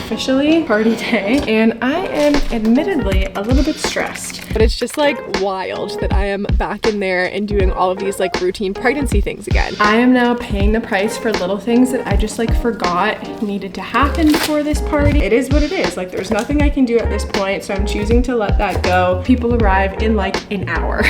officially party day, and I am admittedly a little bit stressed. But it's just like wild that I am back in there and doing all of these like routine pregnancy things again. I am now paying the price for little things that I just like forgot needed to happen before this party. It is what it is. Like there's nothing I can do at this point, so I'm choosing to let that go. People arrive in like an hour.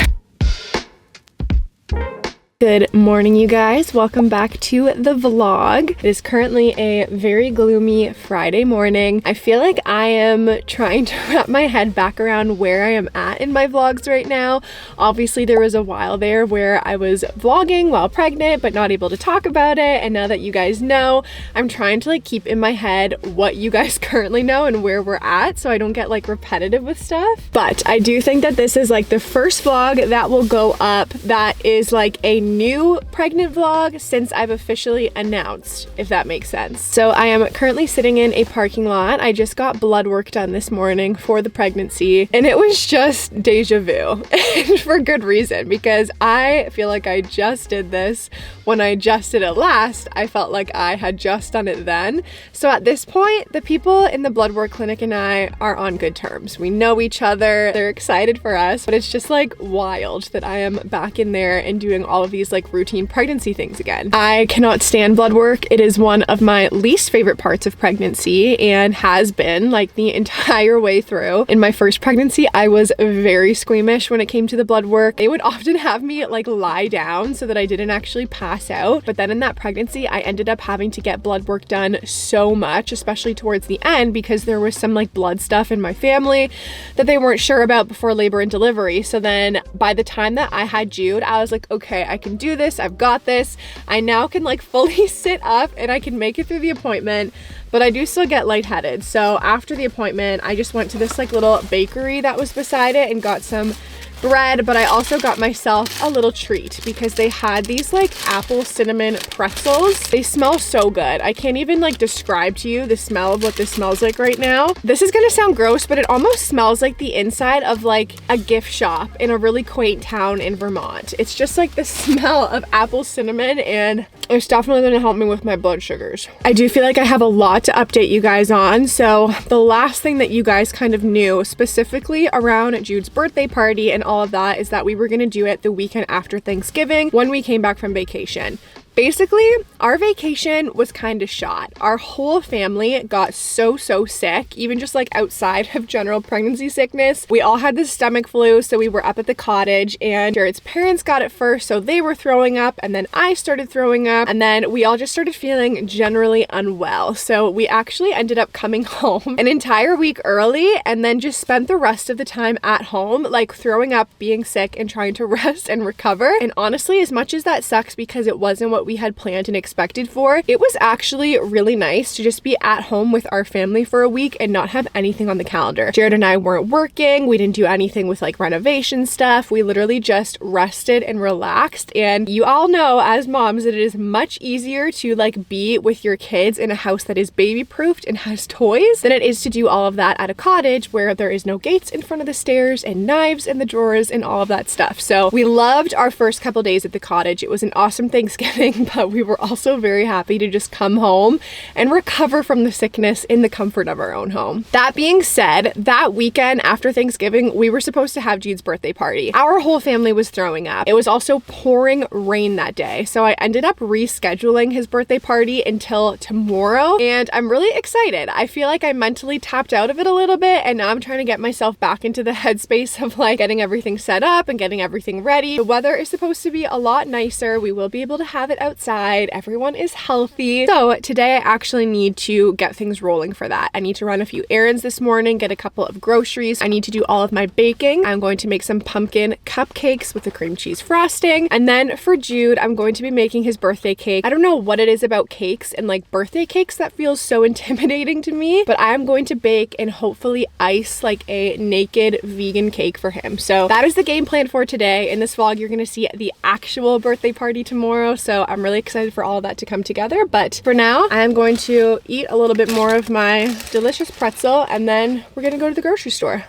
Good morning, you guys. Welcome back to the vlog. It is currently a very gloomy Friday morning. I feel like I am trying to wrap my head back around where I am at in my vlogs right now. Obviously, there was a while there where I was vlogging while pregnant, but not able to talk about it. And now that you guys know, I'm trying to like keep in my head what you guys currently know and where we're at, so I don't get like repetitive with stuff. But I do think that this is like the first vlog that will go up that is like a new pregnant vlog since I've officially announced, if that makes sense. So I am currently sitting in a parking lot. I just got blood work done this morning for the pregnancy, and it was just deja vu. And for good reason, because I feel like I just did this when I just did it last. I felt like I had just done it then. So at this point, the people in the blood work clinic and I are on good terms. We know each other, they're excited for us, but it's just like wild that I am back in there and doing all of these like routine pregnancy things again. I cannot stand blood work. It is one of my least favorite parts of pregnancy and has been like the entire way through. In my first pregnancy, I was very squeamish when it came to the blood work. They would often have me like lie down so that I didn't actually pass out. But then in that pregnancy, I ended up having to get blood work done so much, especially towards the end, because there was some like blood stuff in my family that they weren't sure about before labor and delivery. So then by the time that I had Jude, I was like, okay, I can do this. I've got this. I now can like fully sit up and I can make it through the appointment, but I do still get lightheaded. So after the appointment, I just went to this like little bakery that was beside it and got some bread, but I also got myself a little treat because they had these like apple cinnamon pretzels. They smell so good. I can't even like describe to you the smell of what this smells like right now. This is gonna sound gross, but it almost smells like the inside of like a gift shop in a really quaint town in Vermont. It's just like the smell of apple cinnamon, and it's definitely gonna help me with my blood sugars. I do feel like I have a lot to update you guys on. So the last thing that you guys kind of knew specifically around Jude's birthday party and all of that is that we were gonna do it the weekend after Thanksgiving when we came back from vacation. Basically, our vacation was kind of shot. Our whole family got so sick, even just like outside of general pregnancy sickness. We all had the stomach flu, so we were up at the cottage, and Jared's parents got it first, so they were throwing up, and then I started throwing up, and then we all just started feeling generally unwell. So we actually ended up coming home an entire week early and then just spent the rest of the time at home, like throwing up, being sick, and trying to rest and recover. And honestly, as much as that sucks because it wasn't what we had planned and expected for, it was actually really nice to just be at home with our family for a week and not have anything on the calendar. Jared and I weren't working. We didn't do anything with like renovation stuff. We literally just rested and relaxed. And you all know as moms that it is much easier to like be with your kids in a house that is baby proofed and has toys than it is to do all of that at a cottage where there is no gates in front of the stairs and knives in the drawers and all of that stuff. So we loved our first couple days at the cottage. It was an awesome Thanksgiving, but we were also very happy to just come home and recover from the sickness in the comfort of our own home. That being said, that weekend after Thanksgiving, we were supposed to have Jude's birthday party. Our whole family was throwing up. It was also pouring rain that day, so I ended up rescheduling his birthday party until tomorrow, and I'm really excited. I feel like I mentally tapped out of it a little bit, and now I'm trying to get myself back into the headspace of like getting everything set up and getting everything ready. The weather is supposed to be a lot nicer. We will be able to have it outside. Everyone is healthy. So today I actually need to get things rolling for that. I need to run a few errands this morning, get a couple of groceries. I need to do all of my baking. I'm going to make some pumpkin cupcakes with a cream cheese frosting. And then for Jude, I'm going to be making his birthday cake. I don't know what it is about cakes and like birthday cakes that feels so intimidating to me, but I'm going to bake and hopefully ice like a naked vegan cake for him. So that is the game plan for today. In this vlog, you're going to see the actual birthday party tomorrow. So I'm really excited for all of that to come together. But for now, I'm going to eat a little bit more of my delicious pretzel, and then we're gonna go to the grocery store.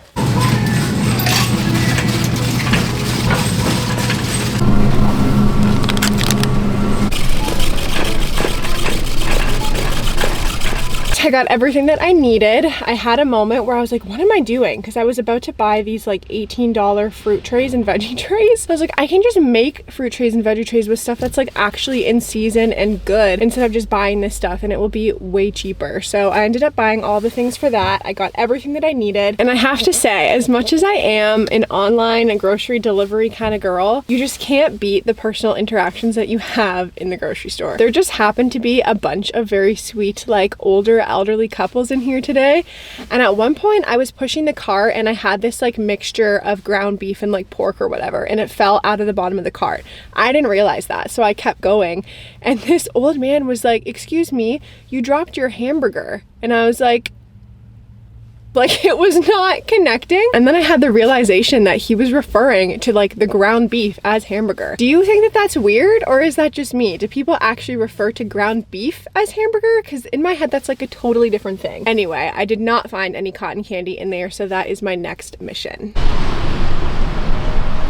I got everything that I needed. I had a moment where I was like, what am I doing? Because I was about to buy these like $18 fruit trays and veggie trays. I was like, I can just make fruit trays and veggie trays with stuff that's like actually in season and good instead of just buying this stuff, and it will be way cheaper. So I ended up buying all the things for that. I got everything that I needed. And I have to say, as much as I am an online and grocery delivery kind of girl, you just can't beat the personal interactions that you have in the grocery store. There just happened to be a bunch of very sweet, like older elderly couples in here today. And at one point I was pushing the cart and I had this like mixture of ground beef and like pork or whatever, and it fell out of the bottom of the cart. I didn't realize that, so I kept going. And this old man was like, excuse me, you dropped your hamburger. And I was like it was not connecting. And then I had the realization that he was referring to like the ground beef as hamburger. Do you think that that's weird, or is that just me? Do people actually refer to ground beef as hamburger? Because in my head, that's like a totally different thing. Anyway, I did not find any cotton candy in there, so that is my next mission.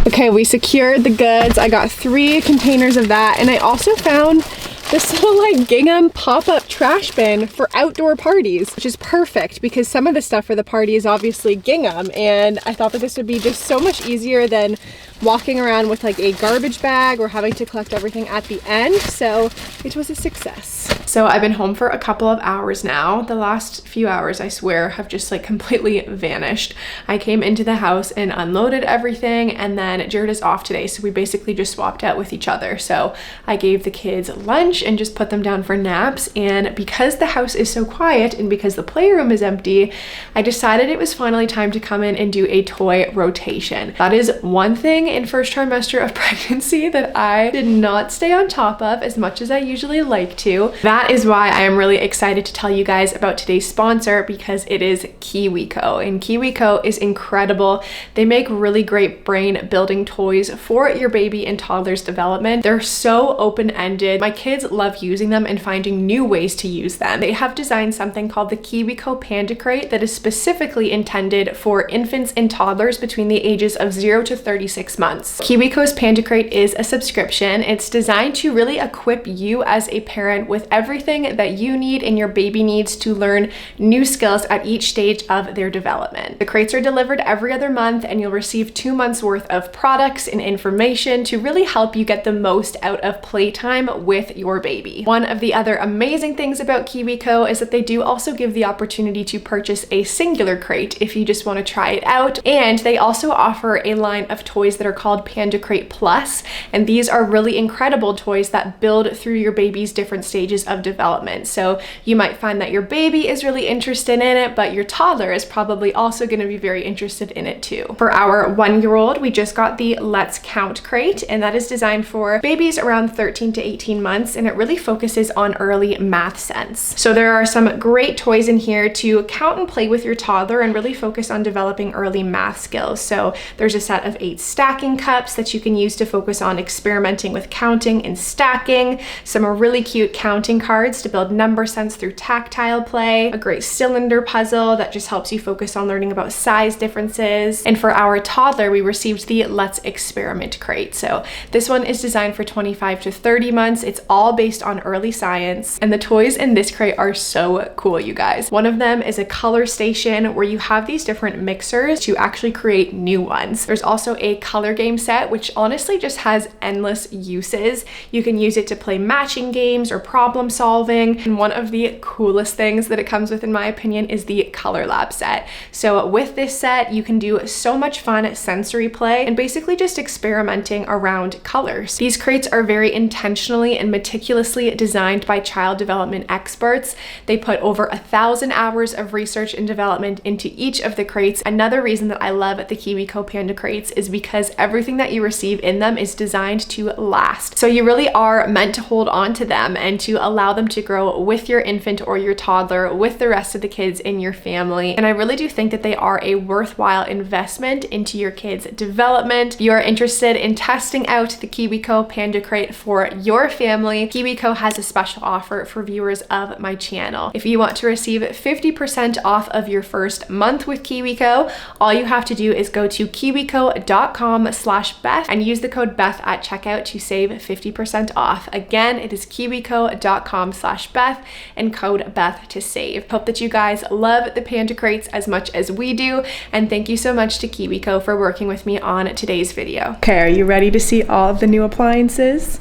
Okay, we secured the goods. I got 3 containers of that, and I also found this little like gingham pop-up trash bin for outdoor parties, which is perfect because some of the stuff for the party is obviously gingham, and I thought that this would be just so much easier than walking around with like a garbage bag or having to collect everything at the end. So it was a success. So I've been home for a couple of hours now. The last few hours, I swear, have just like completely vanished. I came into the house and unloaded everything, and then Jared is off today, so we basically just swapped out with each other. So I gave the kids lunch and just put them down for naps, and because the house is so quiet and because the playroom is empty, I decided it was finally time to come in and do a toy rotation. That is one thing in first trimester of pregnancy that I did not stay on top of as much as I usually like to. That is why I am really excited to tell you guys about today's sponsor, because it is KiwiCo, and KiwiCo is incredible. They make really great brain building toys for your baby and toddler's development. They're so open-ended. My kids love using them and finding new ways to use them. They have designed something called the KiwiCo Panda Crate that is specifically intended for infants and toddlers between the ages of 0 to 36 months. KiwiCo's Panda Crate is a subscription. It's designed to really equip you as a parent with everything that you need and your baby needs to learn new skills at each stage of their development. The crates are delivered every other month, and you'll receive 2 months worth of products and information to really help you get the most out of playtime with your baby. One of the other amazing things about KiwiCo is that they do also give the opportunity to purchase a singular crate if you just want to try it out, and they also offer a line of toys that are called Panda Crate Plus, and these are really incredible toys that build through your baby's different stages of development. So you might find that your baby is really interested in it, but your toddler is probably also going to be very interested in it too. For our 1-year-old, we just got the Let's Count crate, and that is designed for babies around 13 to 18 months, and it really focuses on early math sense. So there are some great toys in here to count and play with your toddler and really focus on developing early math skills. So there's a set of 8 stacking cups that you can use to focus on experimenting with counting and stacking, some really cute counting cards to build number sense through tactile play, a great cylinder puzzle that just helps you focus on learning about size differences. And for our toddler, we received the Let's Experiment crate. So this one is designed for 25 to 30 months. It's all based on early science, and the toys in this crate are so cool, you guys. One of them is a color station where you have these different mixers to actually create new ones. There's also a color game set, which honestly just has endless uses. You can use it to play matching games or problem solving, and one of the coolest things that it comes with, in my opinion, is the color lab set. So with this set, you can do so much fun sensory play and basically just experimenting around colors. These crates are very intentionally and meticulously designed by child development experts. They put over 1,000 hours of research and development into each of the crates. Another reason that I love the KiwiCo Panda crates is because everything that you receive in them is designed to last. So you really are meant to hold on to them and to allow them to grow with your infant or your toddler, with the rest of the kids in your family. And I really do think that they are a worthwhile investment into your kids' development. If you are interested in testing out the KiwiCo Panda Crate for your family, KiwiCo has a special offer for viewers of my channel. If you want to receive 50% off of your first month with KiwiCo, all you have to do is go to kiwico.com kiwico.com/Beth and use the code Beth at checkout to save 50% off. Again, it is kiwico.com/Beth and code Beth to save. Hope that you guys love the Panda crates as much as we do, and thank you so much to KiwiCo for working with me on today's video. Okay, are you ready to see all of the new appliances?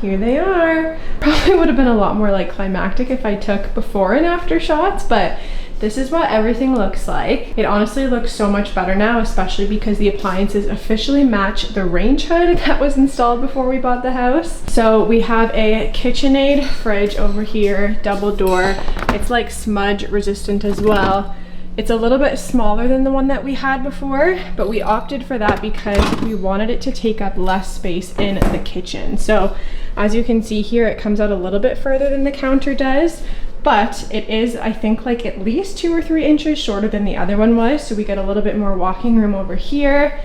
Here they are. Probably would have been a lot more like climactic if I took before and after shots, but this is what everything looks like. It honestly looks so much better now, especially because the appliances officially match the range hood that was installed before we bought the house. So we have a KitchenAid fridge over here, double door. It's like smudge resistant as well. It's a little bit smaller than the one that we had before, but we opted for that because we wanted it to take up less space in the kitchen. So as you can see here, it comes out a little bit further than the counter does, but it is, I think, like at least 2 or 3 inches shorter than the other one was. So we get a little bit more walking room over here.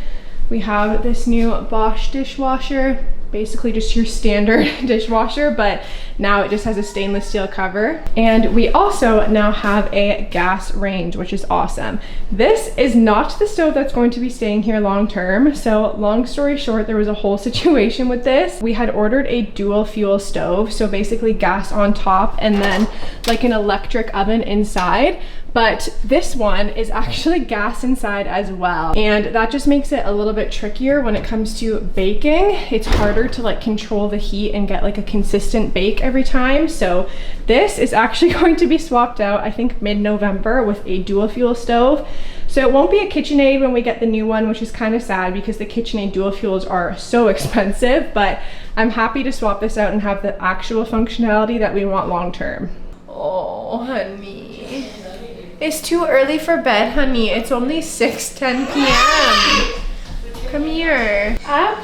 We have this new Bosch dishwasher, basically just your standard dishwasher, but now it just has a stainless steel cover. And we also now have a gas range, which is awesome. This is not the stove that's going to be staying here long term. So long story short, there was a whole situation with this. We had ordered a dual fuel stove, so basically gas on top and then like an electric oven inside. But this one is actually gas inside as well. And that just makes it a little bit trickier when it comes to baking. It's harder to like control the heat and get like a consistent bake every time. So this is actually going to be swapped out, I think mid-November, with a dual fuel stove. So it won't be a KitchenAid when we get the new one, which is kind of sad because the KitchenAid dual fuels are so expensive, but I'm happy to swap this out and have the actual functionality that we want long term. Oh, honey. It's too early for bed, honey. It's only 6:10 p.m. Come here. Up.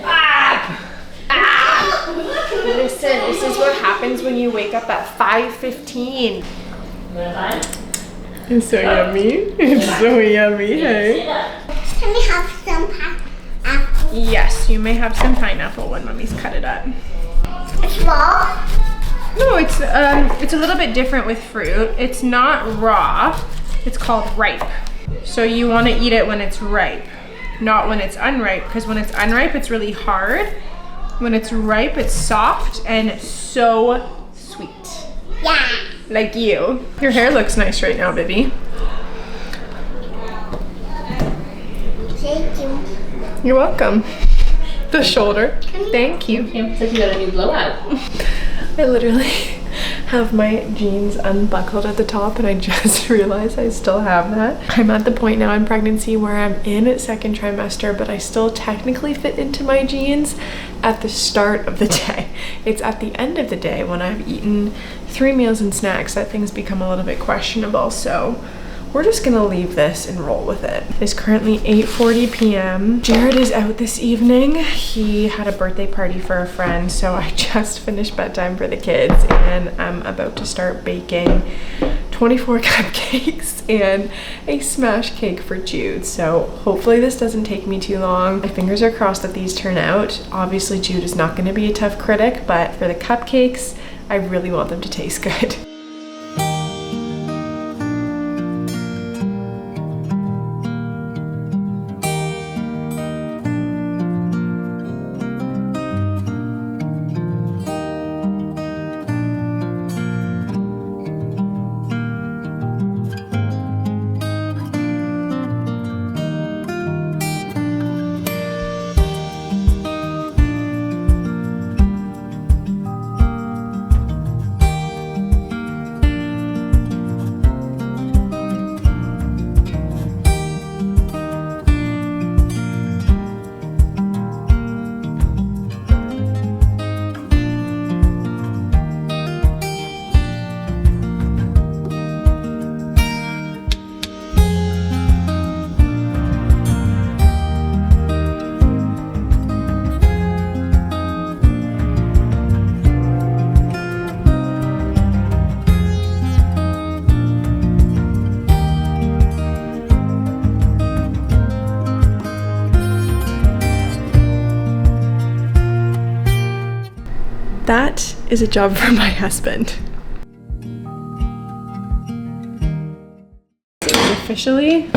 Up. Up. Listen, this is what happens when you wake up at 5:15. It's so yummy. It's so yummy, hey? Can we have some pineapple? Yes, you may have some pineapple when Mommy's cut it up. It's raw? No, it's a little bit different with fruit. It's not raw. It's called ripe. So you want to eat it when it's ripe, not when it's unripe, because when it's unripe, it's really hard. When it's ripe, it's soft and so sweet. Yeah. Like you. Your hair looks nice right now, baby. Thank you. You're welcome. The shoulder. Thank you. Looks like you got a new blowout. I literally have my jeans unbuckled at the top and I just realized I still have that. I'm at the point now in pregnancy where I'm in 2nd trimester, but I still technically fit into my jeans at the start of the day. It's at the end of the day when I've eaten 3 meals and snacks that things become a little bit questionable. So we're just gonna leave this and roll with it. It's currently 8:40 p.m. Jared is out this evening. He had a birthday party for a friend, so I just finished bedtime for the kids and I'm about to start baking 24 cupcakes and a smash cake for Jude. So hopefully this doesn't take me too long. My fingers are crossed that these turn out. Obviously Jude is not gonna be a tough critic, but for the cupcakes, I really want them to taste good. That is a job for my husband. It is officially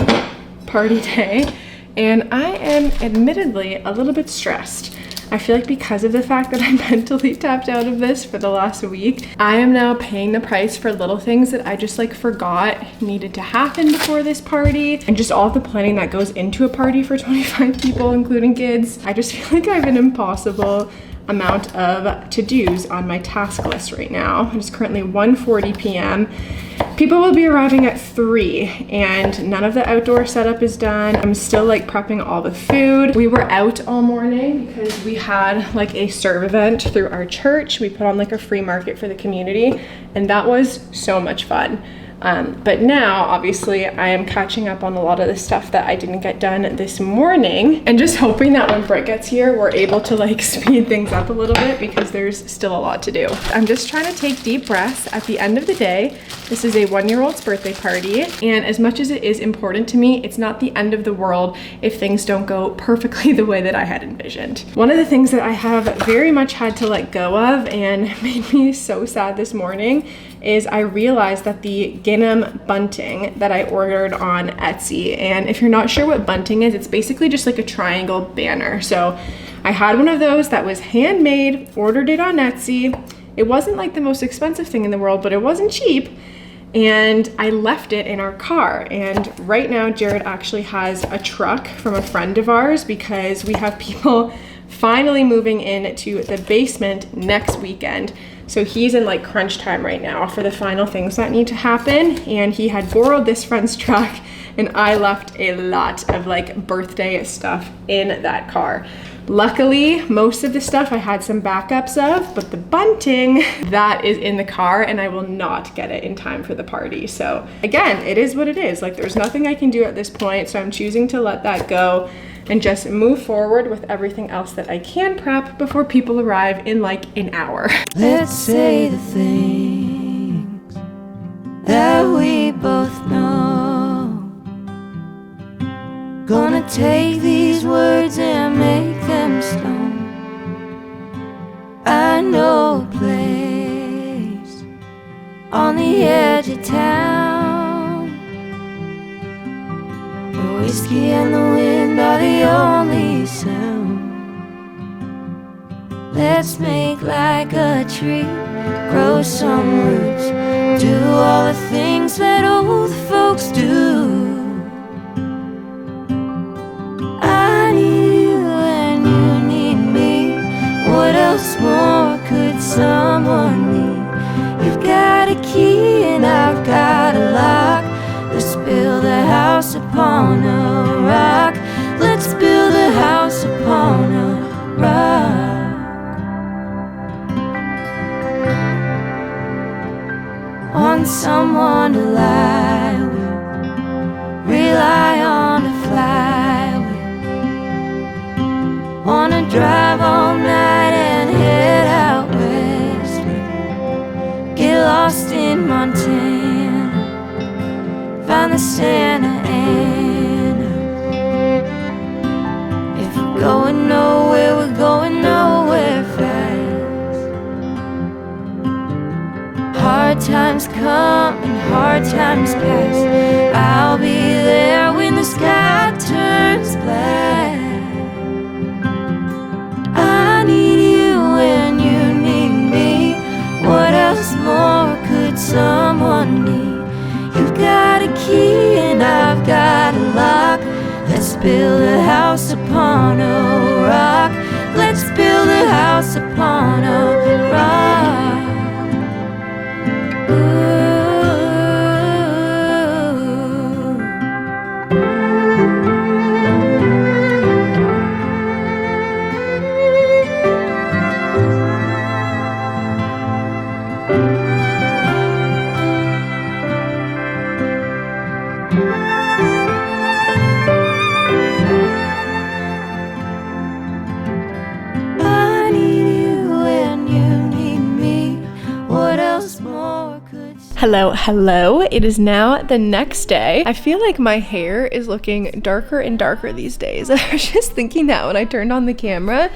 party day, and I am admittedly a little bit stressed. I feel like because of the fact that I mentally tapped out of this for the last week, I am now paying the price for little things that I just like forgot needed to happen before this party, and just all the planning that goes into a party for 25 people, including kids. I just feel like I have an impossible amount of to-dos on my task list right now. It's currently 1:40 p.m. People will be arriving at 3 and none of the outdoor setup is done. I'm still like prepping all the food. We were out all morning because we had like a serve event through our church. We put on like a free market for the community, and that was so much fun. But now, obviously, I am catching up on a lot of the stuff that I didn't get done this morning, and just hoping that when Britt gets here, we're able to like speed things up a little bit because there's still a lot to do. I'm just trying to take deep breaths at the end of the day. This is a 1-year-old's birthday party, and as much as it is important to me, it's not the end of the world if things don't go perfectly the way that I had envisioned. One of the things that I have very much had to let go of and made me so sad this morning is I realized that the gingham bunting that I ordered on Etsy, and if you're not sure what bunting is, it's basically just like a triangle banner. So I had one of those that was handmade, ordered it on Etsy. It wasn't like the most expensive thing in the world, but it wasn't cheap. And I left it in our car. And right now, Jared actually has a truck from a friend of ours because we have people finally moving into the basement next weekend. So he's in like crunch time right now for the final things that need to happen. And he had borrowed this friend's truck, and I left a lot of like birthday stuff in that car. Luckily, most of the stuff I had some backups of, but the bunting, that is in the car, and I will not get it in time for the party. So again, it is what it is. Like, there's nothing I can do at this point, so I'm choosing to let that go and just move forward with everything else that I can prep before people arrive in like an hour. Let's say the things that we both know. Gonna take these words and make them stone. I know a place on the edge of town. The whiskey and the wind are the only sound. Let's make like a tree, grow some roots, do all the things that old folks do. I need you and you need me. What else more could someone need? You've got a key and I've got a lock. Let's build a house upon a rock. Let's build a house upon a rock. Want someone to lie with, rely on to fly with. Wanna drive all night and head out west with. Get lost in Montana, find the Santa Ana. If we're going nowhere, we're going nowhere fast. Hard times come and hard times pass. I'll be there when the sky turns black. I need you and you need me. What else more could someone need? You've got a key and I've got a lock. Let's build a house upon a rock. Let's build a house upon a rock. I need you and you need me. Hello. It is now the next day. I feel like my hair is looking darker and darker these days. I was just thinking that when I turned on the camera.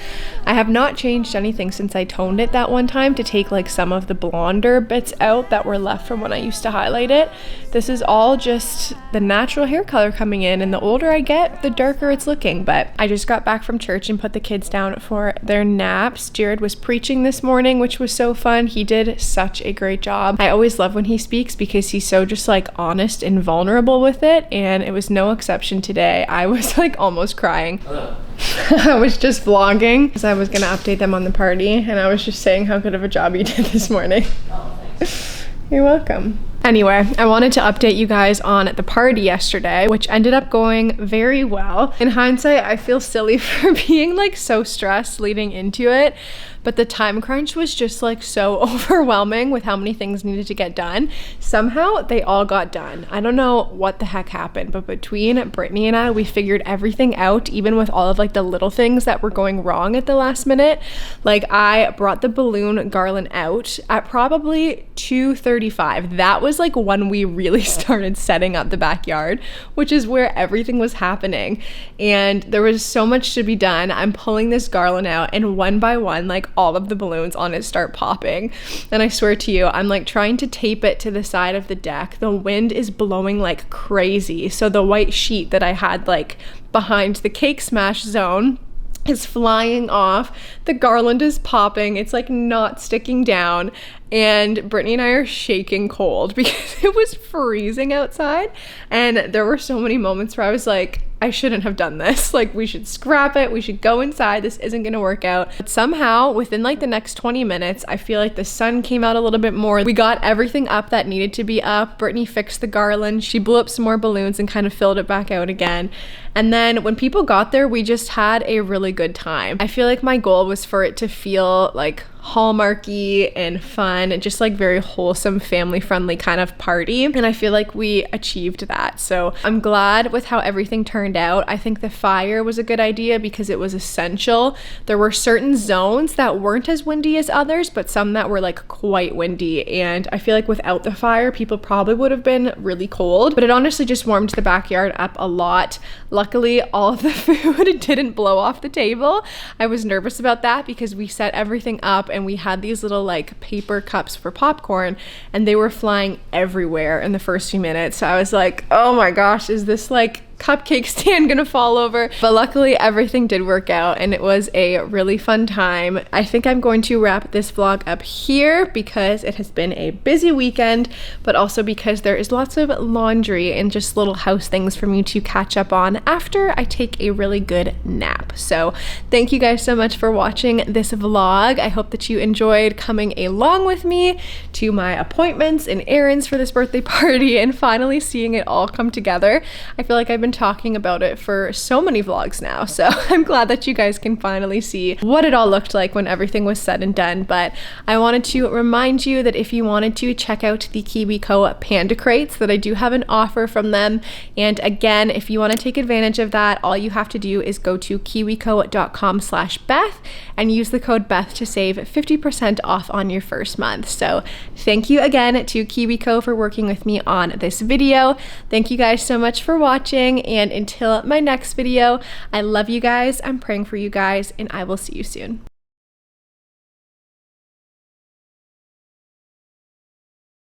I have not changed anything since I toned it that one time to take like some of the blonder bits out that were left from when I used to highlight it. This is all just the natural hair color coming in, and the older I get, the darker it's looking. But I just got back from church and put the kids down for their naps. Jared was preaching this morning, which was so fun. He did such a great job. I always love when he speaks because he's so just like honest and vulnerable with it, and it was no exception today. I was like almost crying. I was just vlogging because I was gonna update them on the party, and I was just saying how good of a job you did this morning. Oh, thanks. You're welcome. Anyway, I wanted to update you guys on the party yesterday, which ended up going very well. In hindsight, I feel silly for being like so stressed leading into it, but the time crunch was just like so overwhelming with how many things needed to get done. Somehow they all got done. I don't know what the heck happened, but between Brittany and I, we figured everything out, even with all of like the little things that were going wrong at the last minute. Like I brought the balloon garland out at probably 2:35. That was like when we really started setting up the backyard, which is where everything was happening. And there was so much to be done. I'm pulling this garland out, and one by one, like all of the balloons on it start popping. And I swear to you, I'm like trying to tape it to the side of the deck. The wind is blowing like crazy. So the white sheet that I had like behind the cake smash zone is flying off. The garland is popping. It's like not sticking down. And Brittany and I are shaking cold because it was freezing outside. And there were so many moments where I was like, I shouldn't have done this. Like, we should scrap it. We should go inside. This isn't gonna work out. But somehow, within like the next 20 minutes, I feel like the sun came out a little bit more. We got everything up that needed to be up. Brittany fixed the garland. She blew up some more balloons and kind of filled it back out again. And then when people got there, we just had a really good time. I feel like my goal was for it to feel like hallmarky and fun and just like very wholesome, family friendly kind of party, and I feel like we achieved that. So I'm glad with how everything turned out. I think the fire was a good idea because it was essential. There were certain zones that weren't as windy as others, but some that were like quite windy, and I feel like without the fire people probably would have been really cold, but it honestly just warmed the backyard up a lot. Luckily all of the food didn't blow off the table. I was nervous about that because we set everything up and we had these little like paper cups for popcorn, and they were flying everywhere in the first few minutes. So I was like, oh my gosh, is this like cupcake stand gonna fall over? But luckily everything did work out, and it was a really fun time. I think I'm going to wrap this vlog up here because it has been a busy weekend, but also because there is lots of laundry and just little house things for me to catch up on after I take a really good nap. So thank you guys so much for watching this vlog. I hope that you enjoyed coming along with me to my appointments and errands for this birthday party and finally seeing it all come together. I feel like I've been talking about it for so many vlogs now, so I'm glad that you guys can finally see what it all looked like when everything was said and done. But I wanted to remind you that if you wanted to check out the KiwiCo Panda Crates, that I do have an offer from them. And again, if you want to take advantage of that, all you have to do is go to kiwico.com/Beth and use the code Beth to save 50% off on your first month. So thank you again to KiwiCo for working with me on this video. Thank you guys so much for watching, and until my next video, I love you guys, I'm praying for you guys, and I will see you soon.